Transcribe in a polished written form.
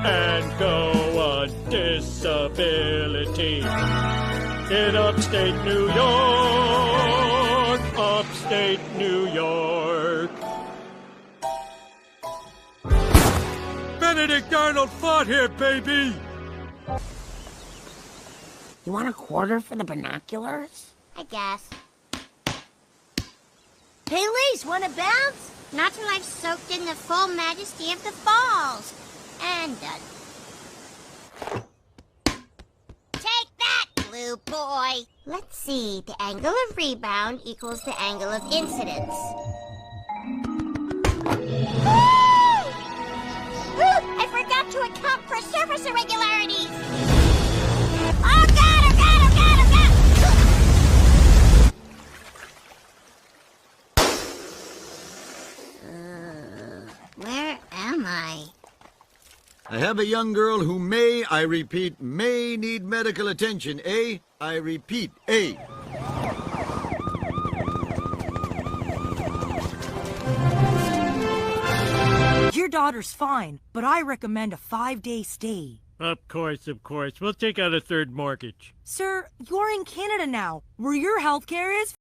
and go on disability. In upstate New York, upstate New York. Benedict Arnold fought here, baby! You want a quarter for the binoculars? I guess. Hey, Lise, wanna bounce? Not till I've soaked in the full majesty of the falls. And done. Take that, blue boy! Let's see, the angle of rebound equals the angle of incidence. I forgot to account for surface irregularities! Oh God, oh God, oh God, oh God! Where am I? I have a young girl who may, I repeat, may need medical attention, eh? I repeat, eh? Your daughter's fine, but I recommend a 5-day stay. Of course, of course. We'll take out a third mortgage. Sir, you're in Canada now, where your health care is